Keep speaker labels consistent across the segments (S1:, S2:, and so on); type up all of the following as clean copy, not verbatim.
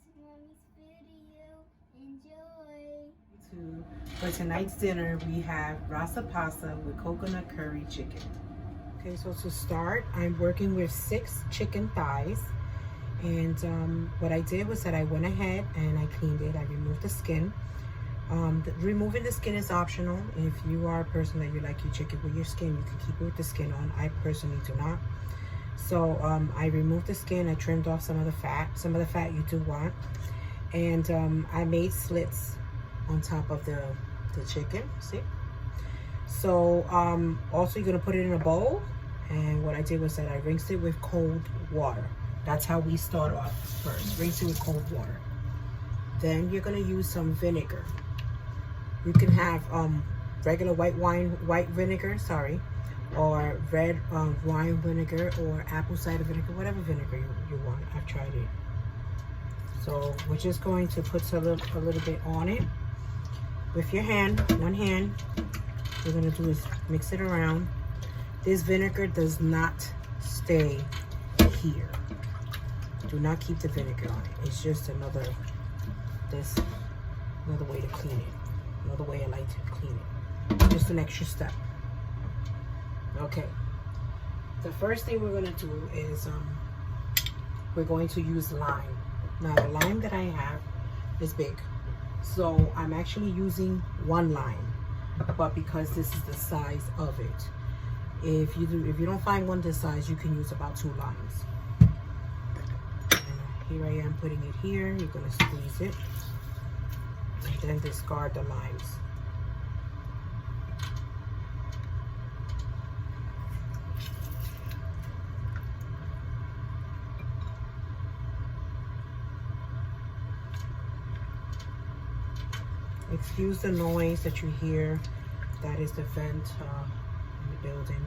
S1: to mommy's video. Enjoy.
S2: For tonight's dinner, we have Rasta pasta with coconut curry chicken. Okay, so to start, I'm working with 6 chicken thighs. And what I did was that I went ahead and I cleaned it. I removed the skin. Removing the skin is optional. If you are a person that you like your chicken with your skin, you can keep it with the skin on. I personally do not. So I removed the skin. I trimmed off some of the fat. Some of the fat you do want. And I made slits on top of the chicken. See? So also you're going to put it in a bowl. And what I did was that I rinsed it with cold water. That's how we start off first. Rinse it with cold water. Then you're going to use some vinegar. You can have regular white vinegar, or red wine vinegar, or apple cider vinegar, whatever vinegar you want. I've tried it. So we're just going to put a little bit on it with your hand, one hand. What we're going to do is mix it around. This vinegar does not stay here. Do not keep the vinegar on it. It's just another way to clean it. Another way I like to clean it. Just an extra step. Okay. The first thing we're going to do is we're going to use lime. Now the lime that I have is big, so I'm actually using 1 lime. But because this is the size of it, if you don't find one this size, you can use about 2 limes. Here I am putting it here. You're going to squeeze it and then discard the limes. Excuse the noise that you hear. That is the vent in the building.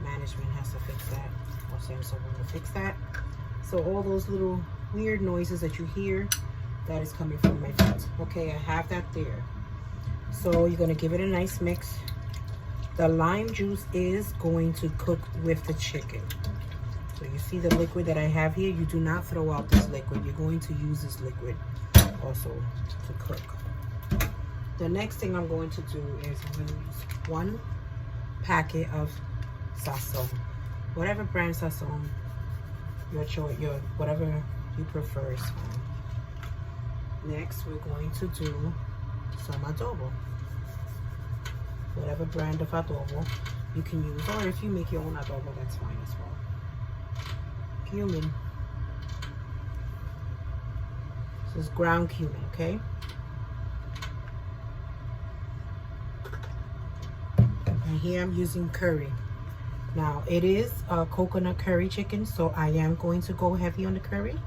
S2: Management has to fix that, or send someone to fix that. So all those little weird noises that you hear, that is coming from my vent. Okay, I have that there. So you're going to give it a nice mix. The lime juice is going to cook with the chicken. So you see the liquid that I have here. You do not throw out this liquid. You're going to use this liquid also to cook. The next thing I'm going to do is I'm going to use 1 packet of sazon. Whatever brand sazon, your choice, whatever you prefer is fine. Next, we're going to do some adobo. Whatever brand of adobo you can use, or if you make your own adobo, that's fine as well. Cumin. This is ground cumin, okay? And here I'm using curry. Now, it is a coconut curry chicken, so I am going to go heavy on the curry.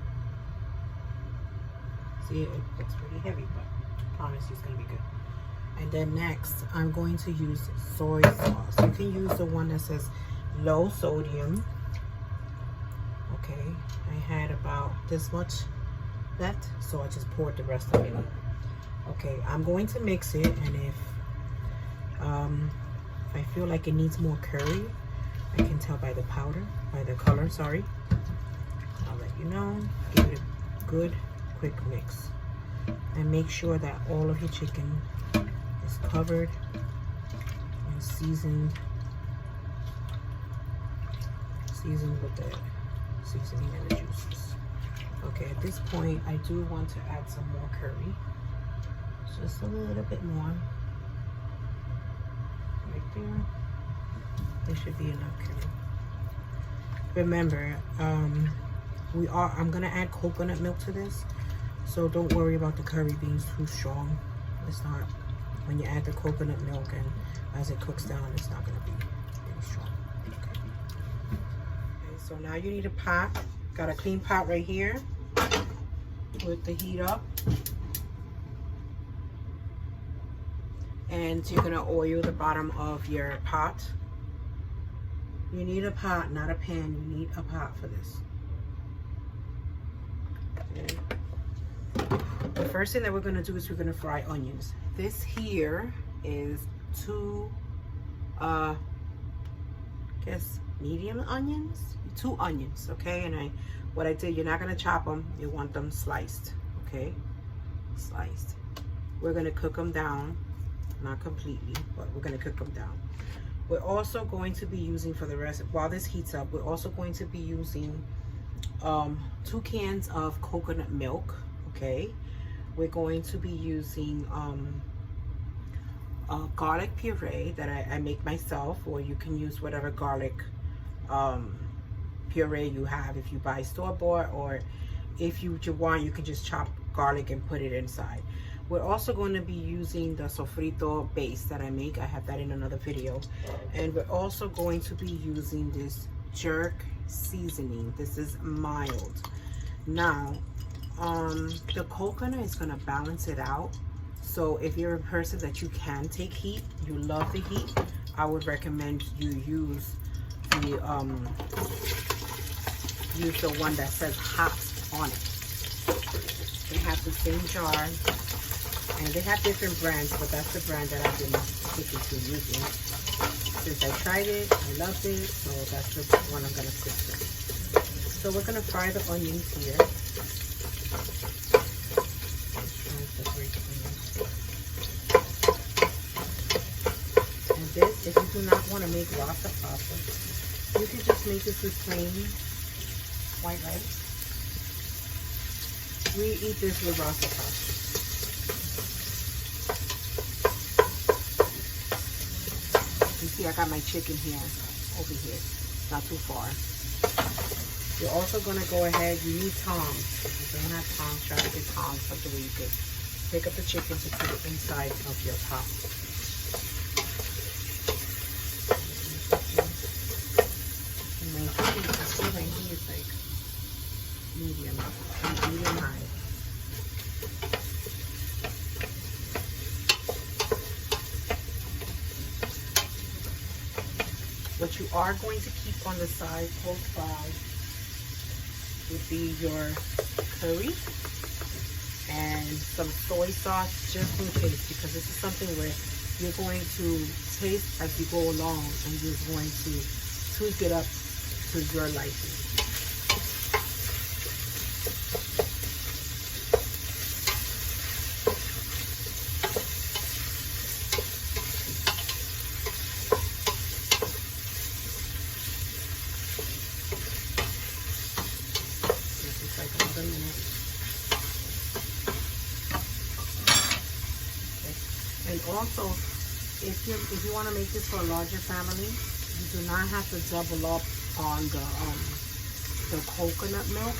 S2: See, it looks pretty heavy, but I promise you it's going to be good. And then next, I'm going to use soy sauce. You can use the one that says low sodium. Okay, I had about this much left, so I just poured the rest of it in. Okay, I'm going to mix it, and if I feel like it needs more curry, I can tell by the color, sorry. I'll let you know. Give it a good, quick mix. And make sure that all of your chicken is covered and seasoned with the seasoning and the juices. Okay, at this point, I do want to add some more curry. Just a little bit more. Right there. There should be enough curry. Remember, I'm gonna add coconut milk to this, so don't worry about the curry being too strong. It's not. When you add the coconut milk and as it cooks down, it's not gonna be really strong. Okay, so now you need a pot. Got a clean pot right here with the heat up. And you're gonna oil the bottom of your pot. You need a pot, not a pan. You need a pot for this. Okay. The first thing that we're gonna do is we're gonna fry onions. This here is 2, I guess medium onions. 2 onions, okay? And what I did, you're not gonna chop them, you want them sliced, okay? Sliced. We're gonna cook them down, not completely, but we're gonna cook them down. We're also going to be using, for the rest, while this heats up, we're also going to be using 2 cans of coconut milk, okay? We're going to be using garlic puree that I make myself, or you can use whatever garlic puree you have if you buy store-bought, or if you want, you can just chop garlic and put it inside. We're also going to be using the sofrito base that I make. I have that in another video. And we're also going to be using this jerk seasoning. This is mild. Now, the coconut is going to balance it out. So if you're a person that you can take heat, you love the heat, I would recommend you use the one that says hot on it. They have the same jar, and they have different brands, but that's the brand that I've been sticking to using. Since I tried it, I loved it, so that's the one I'm gonna stick to. So we're gonna fry the onions here. And this, if you do not want to make Rasta pasta, you can just make this with plain white rice. We eat this with Rasta pasta. You see, I got my chicken here, over here, not too far. You're also going to go ahead, you need tongs. If you don't have tongs, try to get tongs, something where you could pick up the chicken to put it inside of your pot. My chicken, I feel my heat is like medium high. What you are going to keep on the side, close by, would be your curry and some soy sauce, just in case, because this is something where you're going to taste as you go along, and you're going to tweak it up to your liking. And also, if you want to make this for a larger family, you do not have to double up on the coconut milk.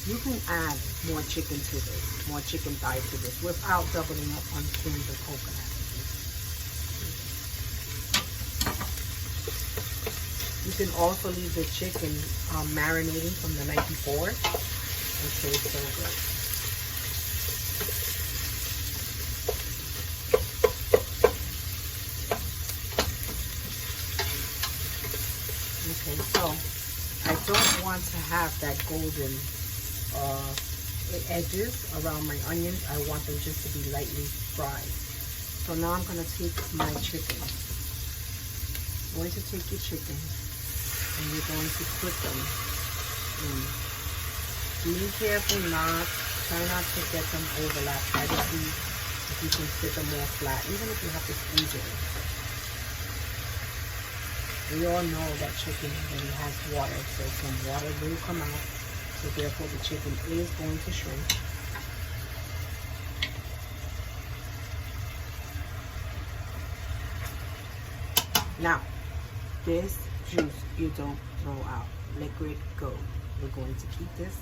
S2: You can add more chicken to this, more chicken thigh to this, without doubling up on skins of coconut. You can also leave the chicken marinating from the night before. It tastes so good. Okay, so I don't want to have that golden edges around my onions. I want them just to be lightly fried. So now I'm going to take my chicken. I'm going to take your chicken and you're going to put them in. Be careful try not to get them overlapped. Try to see if you can fit them more flat, even if you have to squeeze it. We all know that chicken really has water, so some water will come out. So therefore the chicken is going to shrink. Now, this juice you don't throw out. Liquid go. We're going to keep this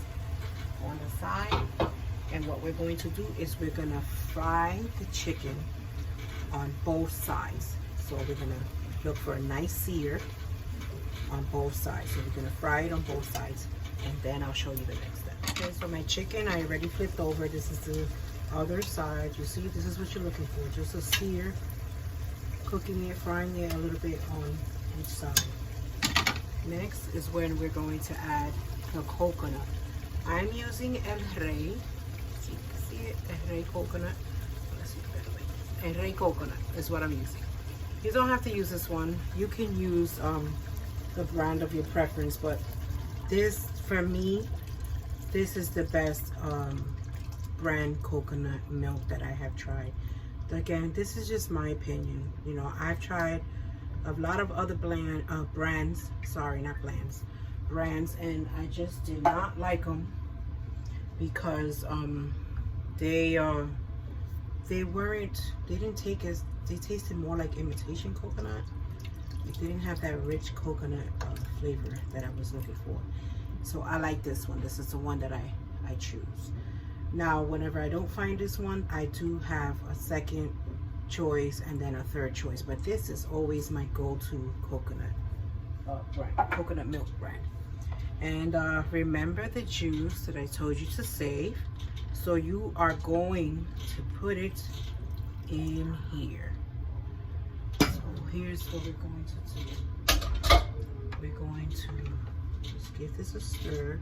S2: on the side. And what we're going to do is we're going to fry the chicken on both sides. So we're going to look for a nice sear on both sides. So we're going to fry it on both sides. And then I'll show you the next step. Okay, so my chicken, I already flipped over. This is the other side. You see, this is what you're looking for. Just a sear. Cooking it, frying it a little bit on each side. Next is when we're going to add the coconut. I'm using El Rey. See it? El Rey coconut. Let's see the better way. El Rey coconut is what I'm using. You don't have to use this one. You can use the brand of your preference, but This, for me, this is the best brand coconut milk that I have tried. Again, this is just my opinion. You know, I've tried a lot of other brands, and I just did not like them because they tasted more like imitation coconut. They didn't have that rich coconut flavor that I was looking for. So I like this one. This is the one that I choose. Now, whenever I don't find this one, I do have a second choice and then a third choice. But this is always my go-to coconut brand, coconut milk brand. And remember the juice that I told you to save. So you are going to put it in here. So here's what we're going to do. We're going to just give this a stir.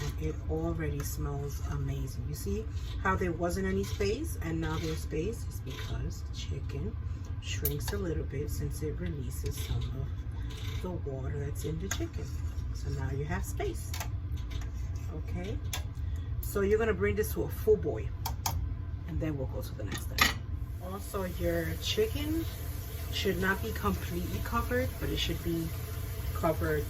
S2: And it already smells amazing. You see how there wasn't any space and now there's space? It's because the chicken shrinks a little bit since it releases some of the water that's in the chicken. So now you have space. Okay, so you're gonna bring this to a full boil and then we'll go to the next step. Also, your chicken should not be completely covered, but it should be covered.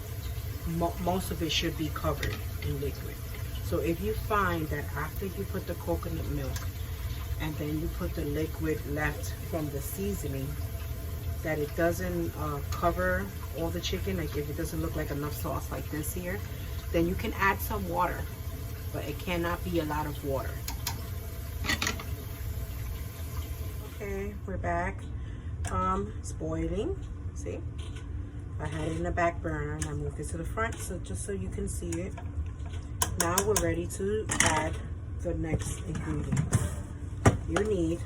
S2: Most of it should be covered in liquid. So if you find that after you put the coconut milk and then you put the liquid left from the seasoning, that it doesn't cover all the chicken, like if it doesn't look like enough sauce like this here, then you can add some water, but it cannot be a lot of water. Okay, we're back. It's boiling. See? I had it in the back burner and I moved it to the front, so just so you can see it. Now we're ready to add the next ingredient. You need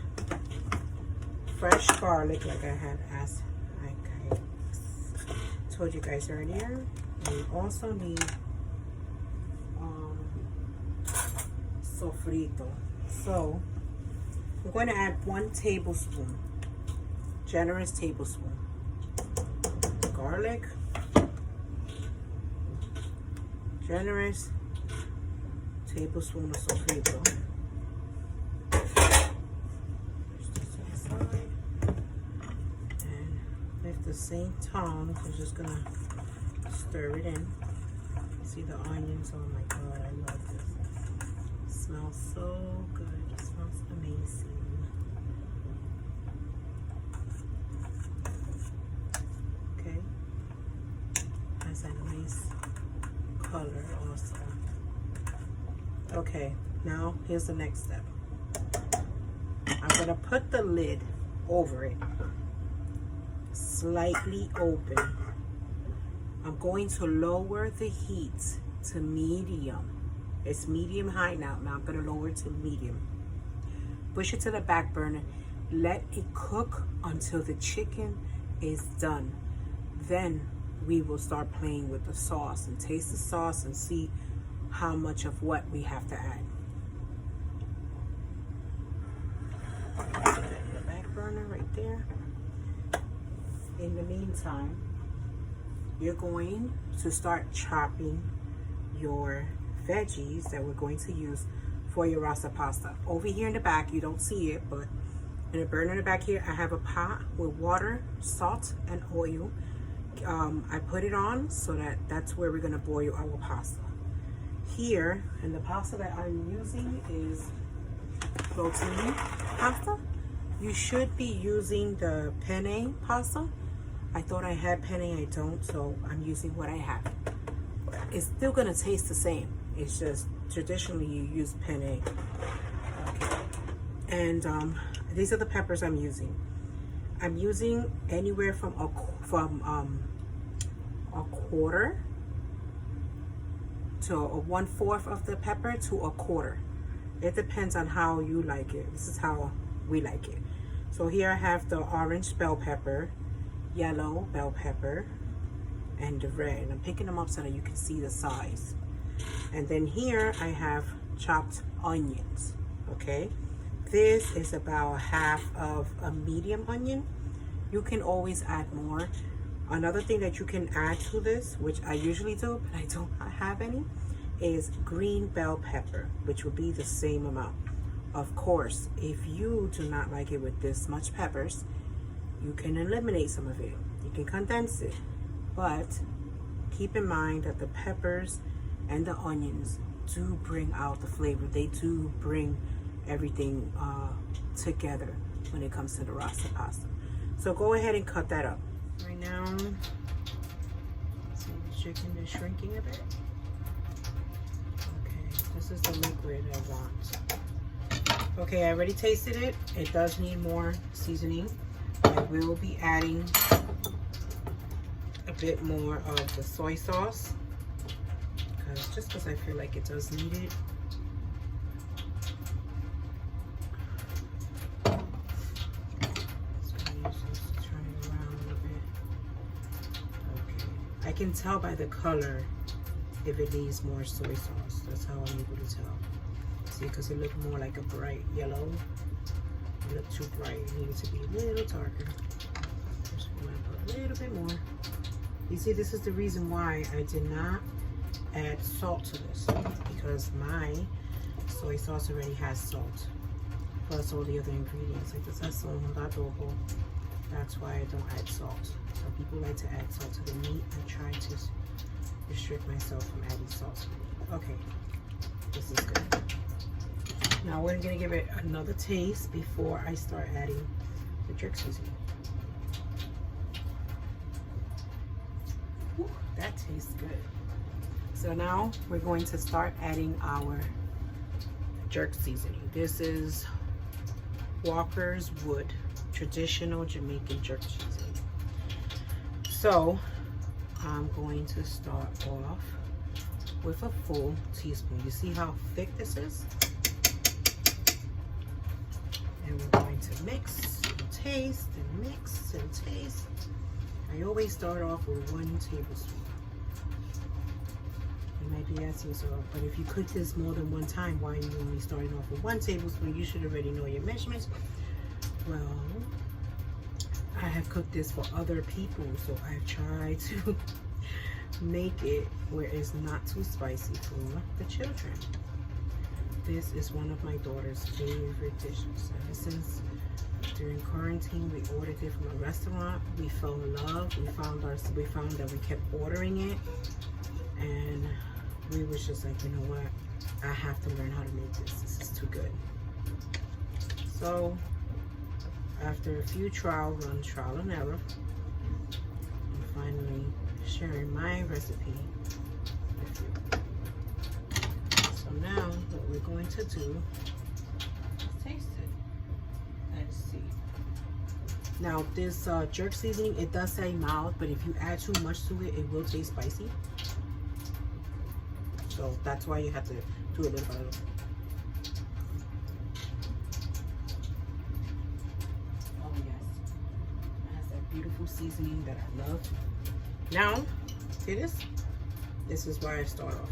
S2: fresh garlic, like I had asked, like I told you guys earlier. You also need sofrito. So I'm going to add 1 tablespoon, generous tablespoon. Garlic, generous tablespoon of sofrito. And with the same tongue, we're just gonna stir it in. See the onions? Oh my God, I love this. It smells so good. It smells amazing. Has a nice color also. Okay, now here's the next step. I'm gonna put the lid over it, slightly open. I'm going to lower the heat to medium. It's medium high now. Now I'm gonna lower it to medium. Push it to the back burner. Let it cook until the chicken is done. Then we will start playing with the sauce and taste the sauce and see how much of what we have to add. The back burner right there. In the meantime, you're going to start chopping your veggies that we're going to use for your Rasta pasta. Over here in the back, you don't see it, but in the burner in the back here, I have a pot with water, salt, and oil. I put it on so that's where we're gonna boil our pasta. Here, and the pasta that I'm using is protein pasta. You should be using the penne pasta. I thought I had penne, I don't, so I'm using what I have. It's still gonna taste the same. It's just traditionally you use penne. Okay. And these are the peppers I'm using. I'm using anywhere from a quarter to a 1/4 of the pepper to a quarter. It depends on how you like it. This is how we like it. So here I have the orange bell pepper, yellow bell pepper, and the red. I'm picking them up so that you can see the size. And then here I have chopped onions. Okay, this is about half of a medium onion. You can always add more. Another thing that you can add to this, which I usually do, but I don't have any, is green bell pepper, which will be the same amount. Of course, if you do not like it with this much peppers, you can eliminate some of it. You can condense it. But keep in mind that the peppers and the onions do bring out the flavor. They do bring everything together when it comes to the Rasta pasta. So go ahead and cut that up. Right now, see the chicken is shrinking a bit. Okay, this is the liquid I want. Okay, I already tasted it. It does need more seasoning. I will be adding a bit more of the soy sauce, just because I feel like it does need it. I can tell by the color if it needs more soy sauce. That's how I'm able to tell. See, because it looked more like a bright yellow. It looked too bright. It needed to be a little darker. Just want to put a little bit more. You see, this is the reason why I did not add salt to this, because my soy sauce already has salt, plus all the other ingredients like the sazon, adobo. That's why I don't add salt. So people like to add salt to the meat. I try to restrict myself from adding salt to the meat. Okay, this is good. Now we're gonna give it another taste before I start adding the jerk seasoning. Whew, that tastes good. So now we're going to start adding our jerk seasoning. This is Walker's Wood traditional Jamaican jerk seasoning. So I'm going to start off with a full teaspoon. You see how thick this is? And we're going to mix and taste and mix and taste. I always start off with 1 tablespoon. You might be asking yourself, but if you cook this more than 1 time, why are you only starting off with 1 tablespoon? You should already know your measurements. Well, I have cooked this for other people, so I've tried to make it where it's not too spicy for the children. This is one of my daughter's favorite dishes. Ever since during quarantine, we ordered it from a restaurant. We fell in love. We found that we kept ordering it, and we was just like, you know what? I have to learn how to make this. This is too good. So after a few trial and error, I'm finally sharing my recipe with you. So now what we're going to do is taste it. Let's see. Now this jerk seasoning, it does say mild, but if you add too much to it, it will taste spicy. So that's why you have to do a little by little. Beautiful seasoning that I love. Now, see this? This is where I start off.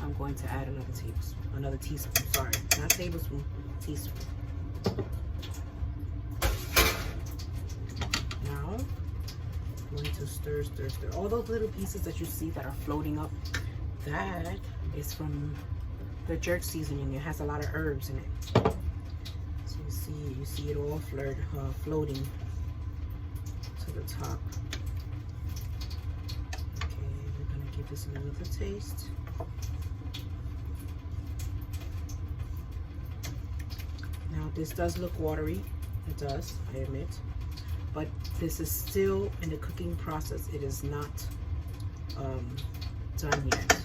S2: I'm going to add another teaspoon. Sorry, not tablespoon, teaspoon. Now, I'm going to stir. All those little pieces that you see that are floating up, that is from the jerk seasoning. It has a lot of herbs in it. So you see it all floating to the top. Okay, we're gonna give this another taste. Now this does look watery. It does, I admit. But this is still in the cooking process. It is not done yet.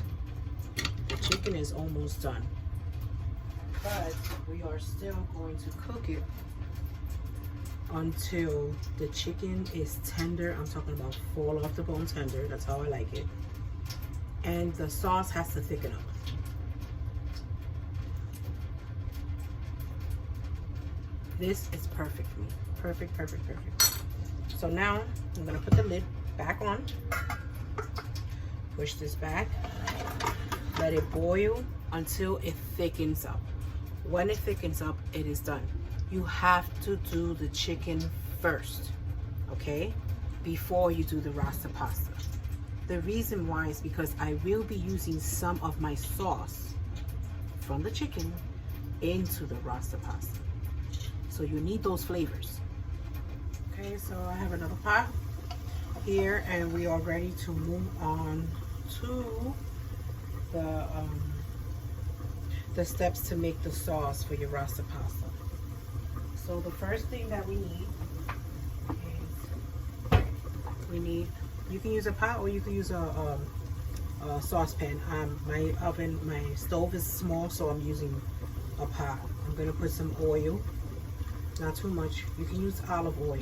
S2: The chicken is almost done. But we are still going to cook it until the chicken is tender. I'm talking about fall off the bone tender. That's how I like it. And the sauce has to thicken up. This is perfect for me. Perfect, perfect, perfect. So now I'm gonna put the lid back on. Push this back. Let it boil until it thickens up. When it thickens up, it is done. You have to do the chicken first, okay? before you do the Rasta pasta. The reason why is because I will be using some of my sauce from the chicken into the Rasta pasta. So you need those flavors. Okay, so I have another pot here and we are ready to move on to the steps to make the sauce for your Rasta pasta. So the first thing that we need is you can use a pot or you can use a saucepan. My stove is small, so I'm using a pot. I'm gonna put some oil, not too much. You can use olive oil,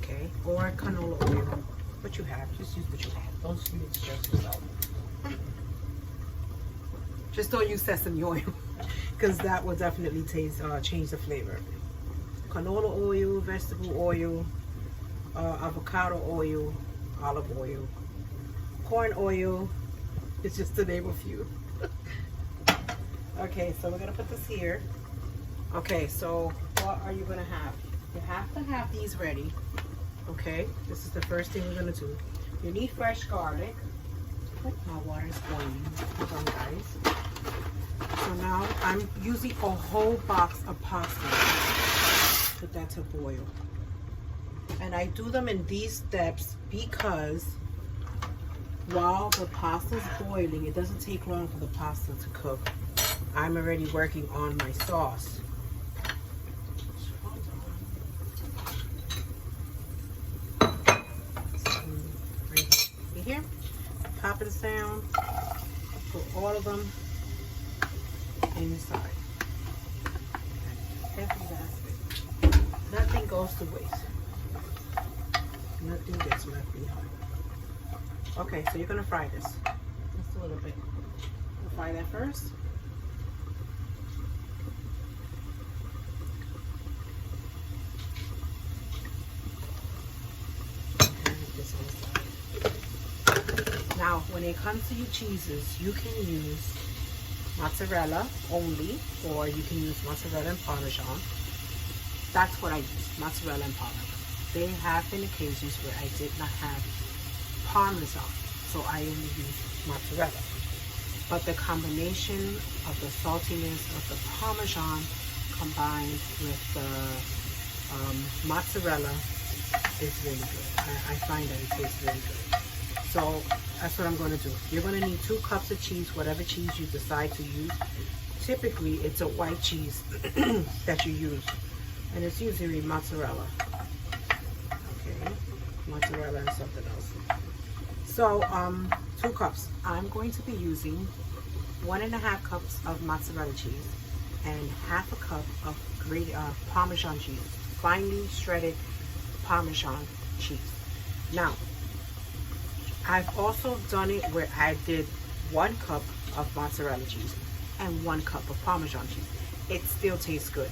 S2: okay, or canola oil. What you have, just use what you have. Don't stress yourself. Just don't use sesame oil, because that will definitely change the flavor. Canola oil, vegetable oil, avocado oil, olive oil, corn oil. It's just to name a few. Okay, so we're gonna put this here. Okay, so what are you gonna have? You have to have these ready. Okay, this is the first thing we're gonna do. You need fresh garlic. My water is boiling. Hold on, guys. So now I'm using a whole box of pasta. Put that to boil. And I do them in these steps because while the pasta is boiling, it doesn't take long for the pasta to cook. I'm already working on my sauce. You hear? Popping sound. Put all of them inside. Heavy basket. Nothing goes to waste. Nothing gets left behind. Okay, so you're gonna fry this. Just a little bit. We'll fry that first. Now, when it comes to your cheeses, you can use mozzarella only, or you can use mozzarella and Parmesan. That's what I use, mozzarella and Parmesan. There have been occasions where I did not have Parmesan, so I only use mozzarella. But the combination of the saltiness of the Parmesan combined with the mozzarella is really good. I find that it tastes really good. So that's what I'm going to do. You're going to need 2 cups of cheese, whatever cheese you decide to use. Typically, it's a white cheese that you use, and it's usually mozzarella. Okay, mozzarella and something else. So 2 cups. I'm going to be using 1.5 cups of mozzarella cheese and 1/2 cup of grated Parmesan cheese, finely shredded Parmesan cheese. Now, I've also done it where I did 1 cup of mozzarella cheese and 1 cup of Parmesan cheese. It still tastes good.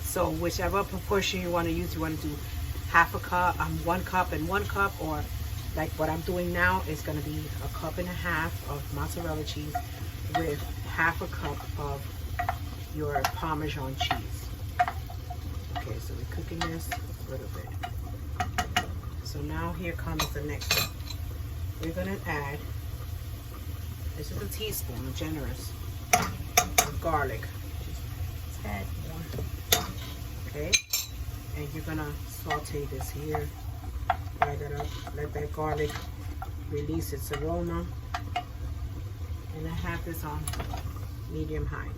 S2: So whichever proportion you want to use, you want to do 1/2 cup, 1 cup and 1 cup, or like what I'm doing now is going to be 1.5 cups of mozzarella cheese with 1/2 cup of your Parmesan cheese. Okay, so we're cooking this a little bit. So now here comes the next one. We're going to add, this is a teaspoon, generous, of garlic. Just a tad more. Okay, and you're going to saute this here. Fry that up. Let that garlic release its aroma. And I have this on medium high.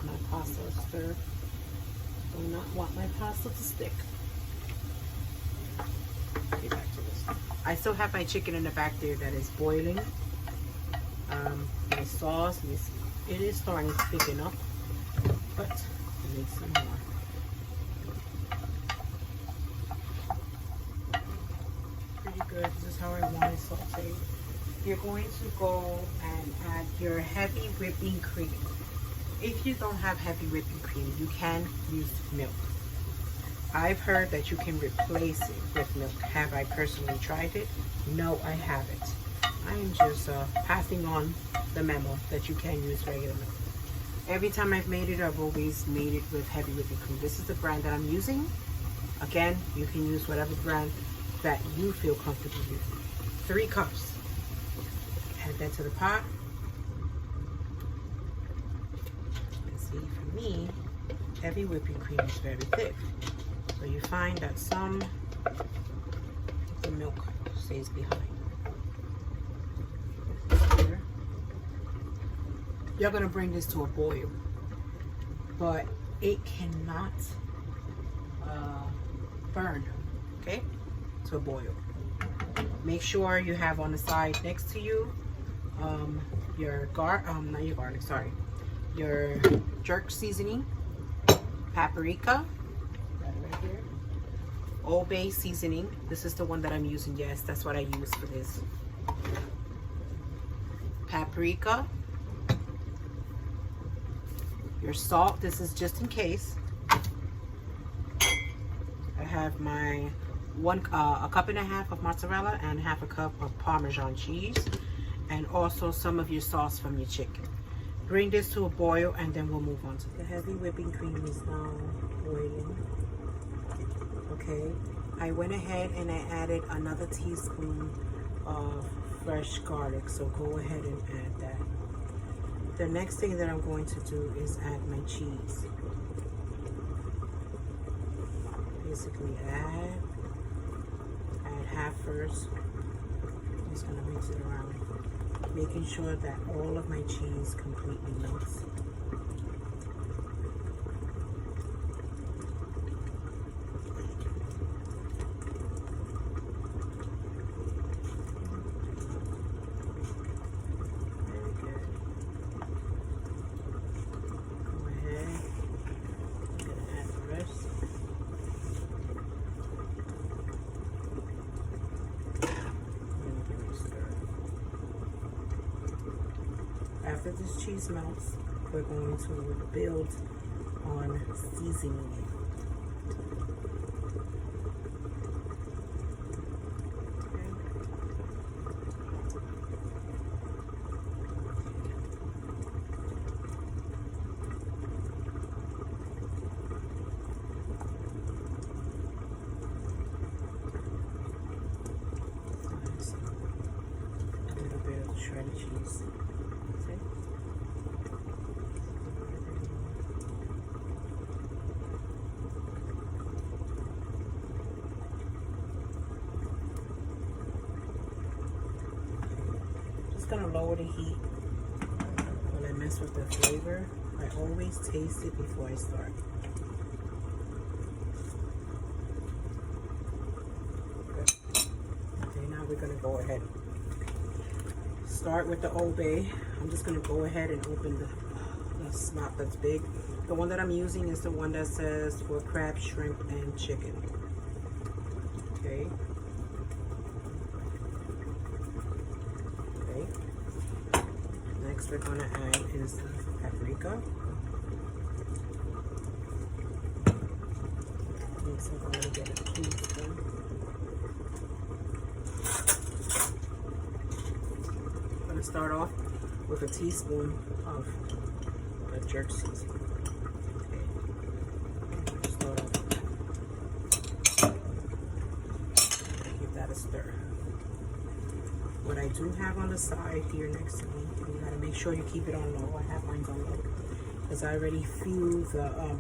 S2: My pasta stir. Do not want my pasta to stick. Get back to this. I still have my chicken in the back there that is boiling. My sauce is, it is starting to thicken up, but I need some more. Pretty good. This is how I want it sauteed. You're going to go and add your heavy whipping cream. If you don't have heavy whipping cream, you can use milk. I've heard that you can replace it with milk. Have I personally tried it? No, I haven't. I am just passing on the memo that you can use regular milk. Every time I've made it, I've always made it with heavy whipping cream. This is the brand that I'm using. Again, you can use whatever brand that you feel comfortable using. 3 cups. Add that to the pot. And see, for me, heavy whipping cream is very thick. So you find that some of the milk stays behind. You're gonna bring this to a boil, but it cannot burn, okay? To a boil. Make sure you have on the side next to you your your jerk seasoning, paprika, right here, Old Bay seasoning. This is the one that I'm using. Yes, that's what I use for this. Paprika, your salt. This is just in case. I have my a cup and a half of mozzarella and half a cup of Parmesan cheese, and also some of your sauce from your chicken. Bring this to a boil, and then we'll move on to the heavy whipping cream is now boiling. Okay, I went ahead and I added another teaspoon of fresh garlic, so go ahead and add that. The next thing that I'm going to do is add my cheese. Basically add half first. I'm just gonna mix it around, making sure that all of my cheese completely melts. After this cheese melts, we're going to build on seasoning it. A little bit of shredded cheese. Gonna lower the heat when I mess with the flavor. I always taste it before I start. Okay, now we're gonna go ahead. Start with the Old Bay. I'm just gonna go ahead and open the slot that's big. The one that I'm using is the one that says for crab, shrimp, and chicken. Okay. Next we're going to add is paprika. So I'm going to get a teaspoon. I'm going to start off with a teaspoon of the jerk seasoning. Okay. Start off. Give that a stir. What I do have on the side here next to me, you gotta make sure you keep it on low. I have mine on low because I already feel the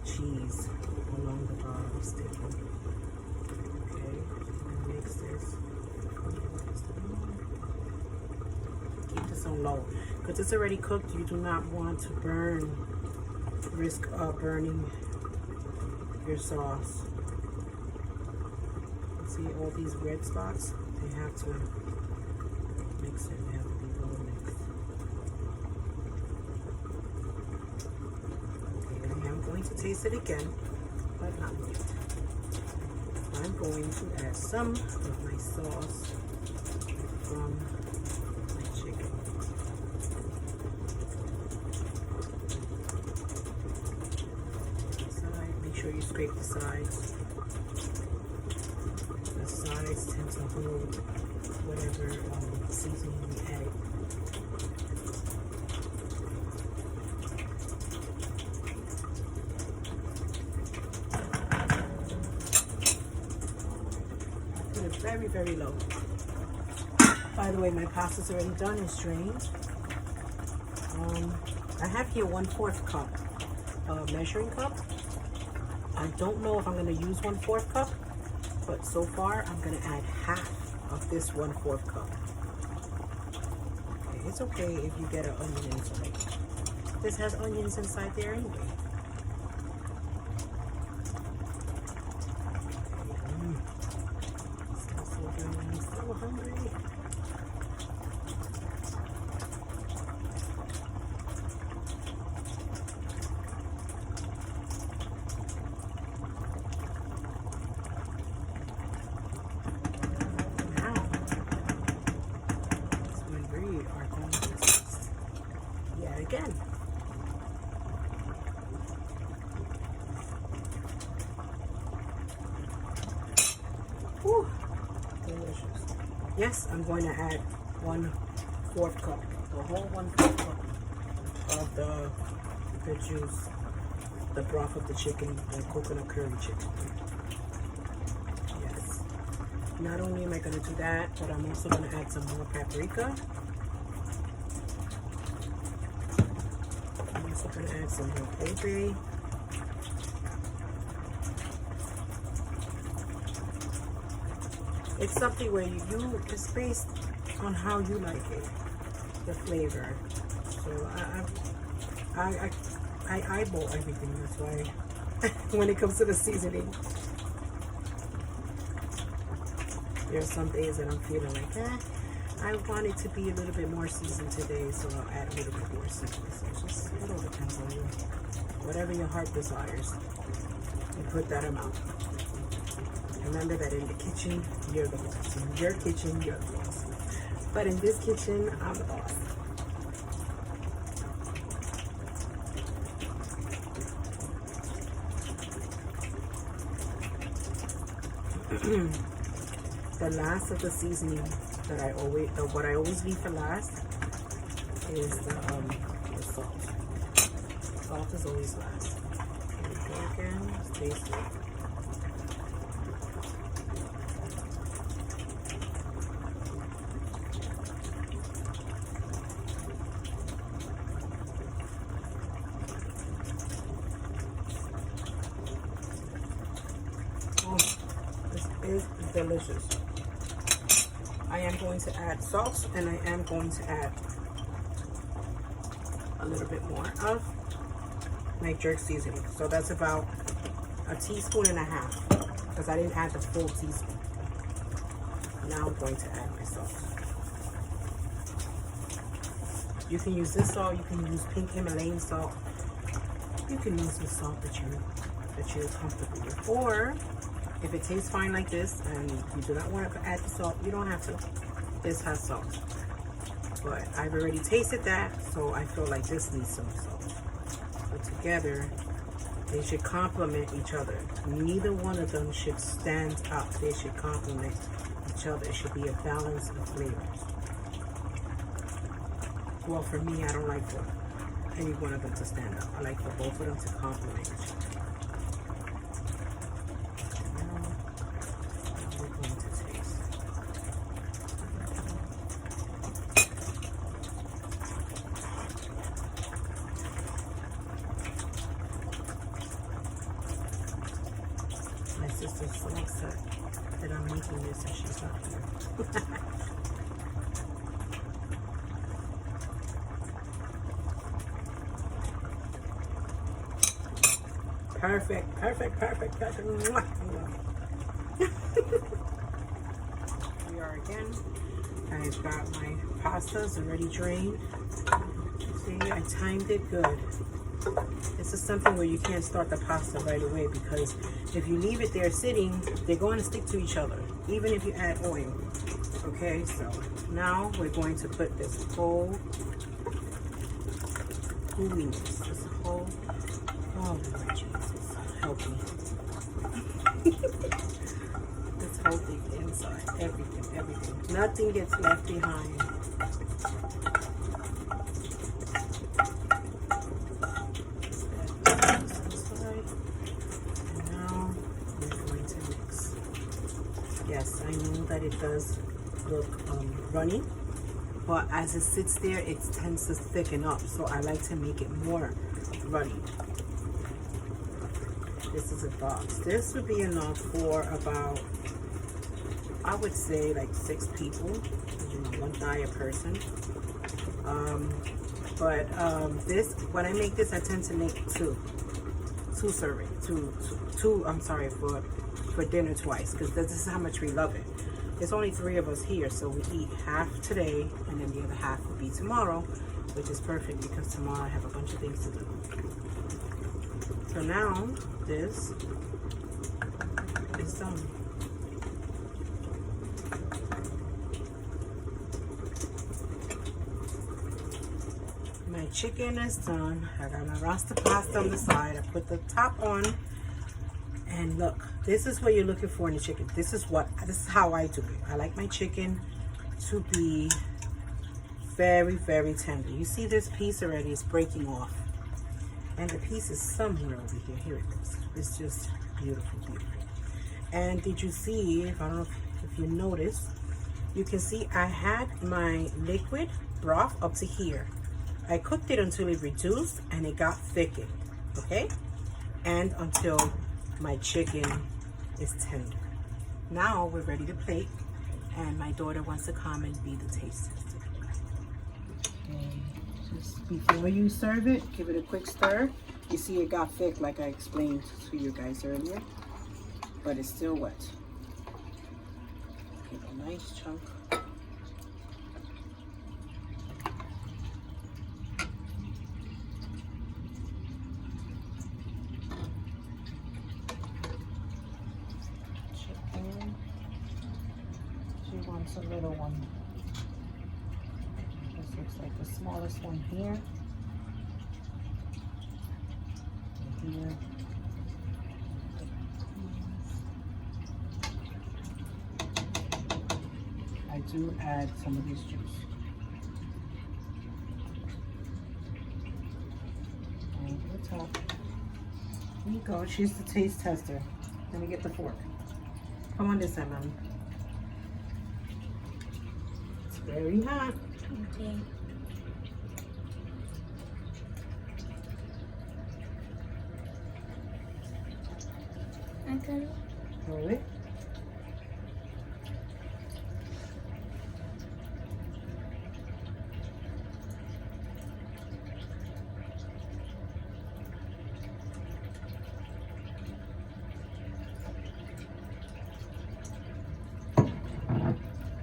S2: cheese along the bottom sticking. Okay, and mix this. Keep this on low because it's already cooked. You do not want to risk burning your sauce. See all these red spots? They have to mix it. They have to be well mixed. Okay, I am going to taste it again, but not yet. I'm going to add some of my sauce from my chicken. Make scrape the sides. The sides tend to hold whatever seasoning we added. Very, very low. By the way, my pasta's already done and strained. I have here 1/4 cup measuring cup. I don't know if I'm going to use 1/4 cup, but so far I'm going to add half of this 1/4 cup. Okay, it's okay if you get an onion inside. This has onions inside there anyway. I'm so hungry. Now, so we are going to taste yet again. Whew. Delicious. Yes, I'm going to add 1/4 cup, the whole 1/4 cup of the juice, the broth of the chicken, the coconut curry chicken. Yes. Not only am I going to do that, but I'm also going to add some more paprika. I'm also going to add some more pepper. It's something where it's based on how you like it, the flavor. So I eyeball everything. That's why when it comes to the seasoning, there's some days that I'm feeling like, I want it to be a little bit more seasoned today, so I'll add a little bit more seasoning. So it all depends on you. Whatever your heart desires, you put that amount. Remember that in the kitchen, you're the boss. In your kitchen, you're the boss. But in this kitchen, I'm the boss. The last of the seasoning that what I always leave for last is the salt. Salt is always last. Here we go again. Let's taste it. Is delicious. I am going to add salt, and I am going to add a little bit more of my jerk seasoning. So that's about 1.5 teaspoons, because I didn't add the full teaspoon. Now I'm going to add my salt. You can use this salt, you can use pink Himalayan salt. You can use the salt that you're comfortable with. Or if it tastes fine like this and you do not want to add the salt, you don't have to. This has salt. But I've already tasted that, so I feel like this needs some salt. So together, they should complement each other. Neither one of them should stand up. They should complement each other. It should be a balance of flavors. Well, for me, I don't like for any one of them to stand up. I like for both of them to complement each other. My sister's so upset that I'm making this and she's not here. Perfect, perfect, perfect, perfect. We are again. I've got my pastas already drained. See, I timed it good. This is something where you can't start the pasta right away, because if you leave it there sitting, they're going to stick to each other, even if you add oil. Okay, so now we're going to put this whole gooiness, this whole Oh Lord Jesus, help me. It's healthy inside, everything. Nothing gets left behind. And now we're going to mix. Yes, I know that it does look runny, but as it sits there, it tends to thicken up. So I like to make it more runny. This is a box. This would be enough for about, I would say, like 6 people. You know, 1 thigh a person. This, when I make this, I tend to make two servings. I'm sorry, for dinner twice, because this is how much we love it. There's only 3 of us here, so we eat half today, and then the other half will be tomorrow, which is perfect because tomorrow I have a bunch of things to do. So now this is done. My chicken is done. I got my Rasta pasta on the side. I put the top on, and look, this is what you're looking for in the chicken. This is how I do it. I like my chicken to be very, very tender. You see this piece already is breaking off. And the piece is somewhere over here. Here it goes. It's just beautiful, beautiful. And did you see, I don't know if you noticed, you can see I had my liquid broth up to here. I cooked it until it reduced and it got thickened, okay? And until my chicken is tender. Now we're ready to plate, and my daughter wants to come and be the taste tester. Okay. Just before you serve it, give it a quick stir. You see it got thick like I explained to you guys earlier, but it's still wet. Give it a nice chunk. Chicken. She wants a little one. This looks like the smallest one here. Here. I do add some of this juice. Over the top. Here you go. She's the taste tester. Let me get the fork. Come on this side, Mommy. It's very hot.
S1: Okay. Okay.
S2: Hold it.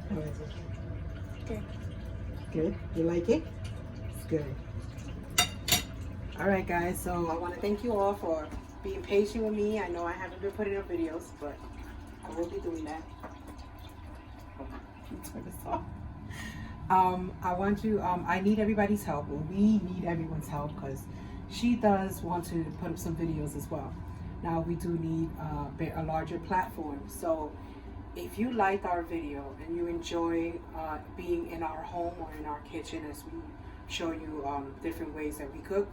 S2: How is it?
S1: Good.
S2: Good. You like it? Good. All right, guys. So I want to thank you all for being patient with me. I know I haven't been putting up videos, but I will be doing that. Turn this off. I need everybody's help. Well, we need everyone's help because she does want to put up some videos as well. Now we do need a larger platform. So if you like our video and you enjoy being in our home or in our kitchen as we show you different ways that we cook,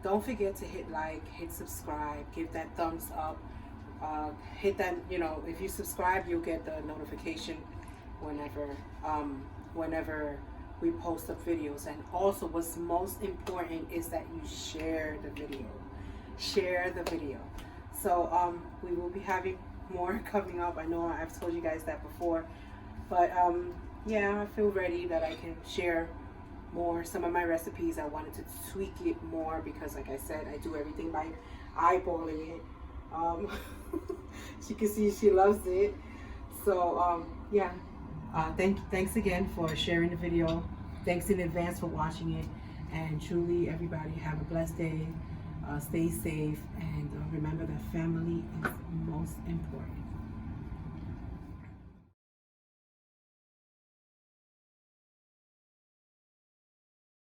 S2: don't forget to hit like, hit subscribe, give that thumbs up, hit that, if you subscribe, you'll get the notification whenever we post up videos. And also what's most important is that you share the video. Share the video. So we will be having more coming up. I know I've told you guys that before, but yeah, I feel ready that I can share more. Some of my recipes I wanted to tweak it more because, like I said, I do everything by eyeballing it. She can see she loves it. So yeah, thanks again for sharing the video. Thanks in advance for watching it, and truly everybody have a blessed day. Stay safe, and remember that family is most important.